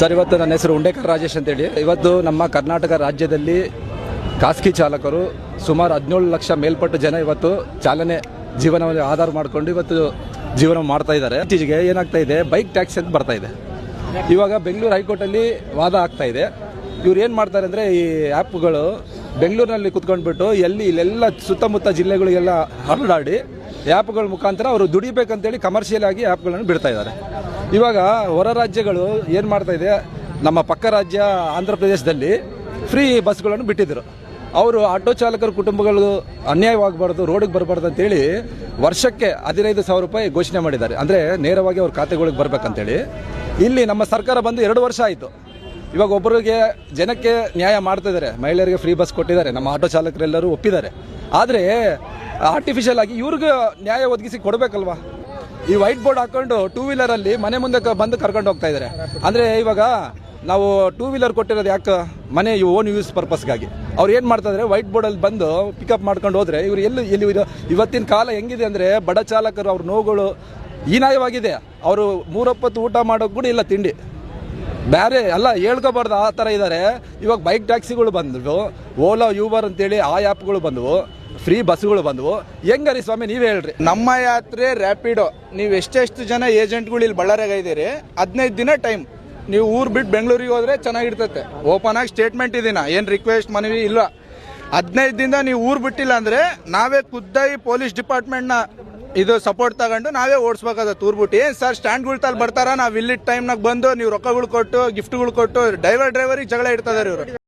Sir, ಇವತ್ತು ನನ್ನ ಹೆಸರು ಉಂಡೇಕರ್ ರಾಜೇಶ್ ಅಂತೇಳಿ. ಇವತ್ತು ನಮ್ಮ ಕರ್ನಾಟಕ ರಾಜ್ಯದಲ್ಲಿ ಖಾಸಗಿ ಚಾಲಕರು ಸುಮಾರು 17 ಲಕ್ಷ ಮೇಲ್ಪಟ್ಟು ಜನ ಇವತ್ತು ಚಾಲನೆ ಜೀವನವನ್ನು ಆಧಾರ ಮಾಡಿಕೊಂಡು ಇವತ್ತು ಜೀವನ ಮಾಡ್ತಾ ಇದ್ದಾರೆ. ಇತ್ತೀಚೆಗೆ ಏನಾಗ್ತಾ ಇದೆ, ಬೈಕ್ ಟ್ಯಾಕ್ಸ್ ಅಂತ ಬರ್ತಾ ಇದೆ. ಇವಾಗ ಬೆಂಗಳೂರು ಹೈಕೋರ್ಟಲ್ಲಿ ವಾದ ಆಗ್ತಾ ಇದೆ. ಇವ್ರು ಏನು ಮಾಡ್ತಾರೆ ಅಂದರೆ, ಈ ಆ್ಯಪ್ಗಳು ಬೆಂಗಳೂರಿನಲ್ಲಿ ಕುತ್ಕೊಂಡ್ಬಿಟ್ಟು ಇಲ್ಲೆಲ್ಲ ಸುತ್ತಮುತ್ತ ಜಿಲ್ಲೆಗಳಿಗೆಲ್ಲ ಹರಡಾಡಿ ಆ್ಯಪ್ಗಳ ಮುಖಾಂತರ ಅವರು ದುಡಿಬೇಕಂತೇಳಿ ಕಮರ್ಷಿಯಲ್ ಆಗಿ ಆ್ಯಪ್ಗಳನ್ನು ಬಿಡ್ತಾ ಇದ್ದಾರೆ. ಇವಾಗ ಹೊರ ರಾಜ್ಯಗಳು ಏನು ಮಾಡ್ತಾ ಇದೆ, ನಮ್ಮ ಪಕ್ಕ ರಾಜ್ಯ ಆಂಧ್ರ ಪ್ರದೇಶದಲ್ಲಿ ಫ್ರೀ ಬಸ್ಗಳನ್ನು ಬಿಟ್ಟಿದ್ದರು. ಅವರು ಆಟೋ ಚಾಲಕರ ಕುಟುಂಬಗಳು ಅನ್ಯಾಯವಾಗಬಾರ್ದು, ರೋಡಿಗೆ ಬರಬಾರ್ದು ಅಂತೇಳಿ ವರ್ಷಕ್ಕೆ 15,000 ರೂಪಾಯಿ ಘೋಷಣೆ ಮಾಡಿದ್ದಾರೆ. ಅಂದರೆ ನೇರವಾಗಿ ಅವ್ರ ಖಾತೆಗಳಿಗೆ ಬರಬೇಕಂತೇಳಿ. ಇಲ್ಲಿ ನಮ್ಮ ಸರ್ಕಾರ ಬಂದು 2 ವರ್ಷ ಆಯಿತು. ಇವಾಗ ಒಬ್ಬರಿಗೆ ಜನಕ್ಕೆ ನ್ಯಾಯ ಮಾಡ್ತಾ ಇದ್ದಾರೆ, ಮಹಿಳೆಯರಿಗೆ ಫ್ರೀ ಬಸ್ ಕೊಟ್ಟಿದ್ದಾರೆ, ನಮ್ಮ ಆಟೋ ಚಾಲಕರೆಲ್ಲರೂ ಒಪ್ಪಿದ್ದಾರೆ. ಆದರೆ ಆರ್ಟಿಫಿಷಿಯಲ್ ಆಗಿ ಇವ್ರಿಗೆ ನ್ಯಾಯ ಒದಗಿಸಿ ಕೊಡಬೇಕಲ್ವಾ? ಈ ವೈಟ್ ಬೋರ್ಡ್ ಹಾಕೊಂಡು 2 ವೀಲರಲ್ಲಿ ಮನೆ ಮುಂದೆ ಬಂದು ಕರ್ಕೊಂಡು ಹೋಗ್ತಾ ಇದ್ದಾರೆ. ಅಂದರೆ ಇವಾಗ ನಾವು 2 ವೀಲರ್ ಕೊಟ್ಟಿರೋದು ಯಾಕೆ? ಮನೆ ಓನ್ ಯೂಸ್ ಪರ್ಪಸ್ಗಾಗಿ. ಅವ್ರು ಏನು ಮಾಡ್ತಾ ಇದ್ದಾರೆ, ವೈಟ್ ಬೋರ್ಡಲ್ಲಿ ಬಂದು ಪಿಕಪ್ ಮಾಡ್ಕೊಂಡು ಹೋದರೆ ಇವರು ಎಲ್ಲಿ ಇವತ್ತಿನ ಕಾಲ ಹೆಂಗಿದೆ ಅಂದರೆ, ಬಡ ಚಾಲಕರು ಅವ್ರ ನೋವುಗಳು ಹೀನಾಯವಾಗಿದೆ. ಅವರು 3 ಹೊತ್ತು ಊಟ ಮಾಡೋಕೆ ಕೂಡ ಇಲ್ಲ, ತಿಂಡಿ ಬೇರೆ ಎಲ್ಲ ಹೇಳ್ಕೋಬಾರ್ದು, ಆ ಥರ ಇದ್ದಾರೆ. ಇವಾಗ ಬೈಕ್ ಟ್ಯಾಕ್ಸಿಗಳು ಬಂದವು, ಓಲಾ ಯೂಬರ್ ಅಂತೇಳಿ ಆ ಆ್ಯಪ್ಗಳು ಬಂದವು, ಫ್ರೀ ಬಸ್ಗಳು ಬಂದವು. ಹೆಂಗರಿ ಸ್ವಾಮಿ ನೀವೇ ಹೇಳ್ರಿ. ನಮ್ಮ ಯಾತ್ರೆ ರ್ಯಾಪಿಡೋ, ನೀವು ಎಷ್ಟೆಷ್ಟು ಜನ ಏಜೆಂಟ್ಗಳು ಇಲ್ಲಿ ಬಳ್ಳಾರಿಯಾಗ ಇದ್ದೀರಿ, 15 ದಿನ ಟೈಮ್. ನೀವು ಊರು ಬಿಟ್ಟು ಬೆಂಗಳೂರಿಗೆ ಹೋದ್ರೆ ಚೆನ್ನಾಗಿರ್ತೈತೆ. ಓಪನ್ ಆಗಿ ಸ್ಟೇಟ್ಮೆಂಟ್ ಇದೀನ, ಏನು ರಿಕ್ವೆಸ್ಟ್ ಮನವಿ ಇಲ್ಲ. 15 ದಿನದಿಂದ ನೀವು ಊರು ಬಿಟ್ಟಿಲ್ಲ ಅಂದರೆ ನಾವೇ ಖುದ್ದಾಗಿ ಪೊಲೀಸ್ ಡಿಪಾರ್ಟ್ಮೆಂಟ್ನ ಇದು ಸಪೋರ್ಟ್ ತಗೊಂಡು ನಾವೇ ಓಡಿಸ್ಬೇಕಾದ ತೂರ್ಬಿಟ್ಟು. ಏನು ಸರ್, ಸ್ಟ್ಯಾಂಡ್ಗಳು ತಲ್ಲಿ ಬರ್ತಾರ, ನಾವು ಇಲ್ಲಿ ಟೈಮ್ನಾಗ ಬಂದು ನೀವು ರೊಕ್ಕಗಳು ಕೊಟ್ಟು ಗಿಫ್ಟ್ಗಳು ಕೊಟ್ಟು ಡ್ರೈವರಿಗೆ ಜಗಳ ಇಡ್ತಾ ಇದ್ದಾರೆ ಇವರು.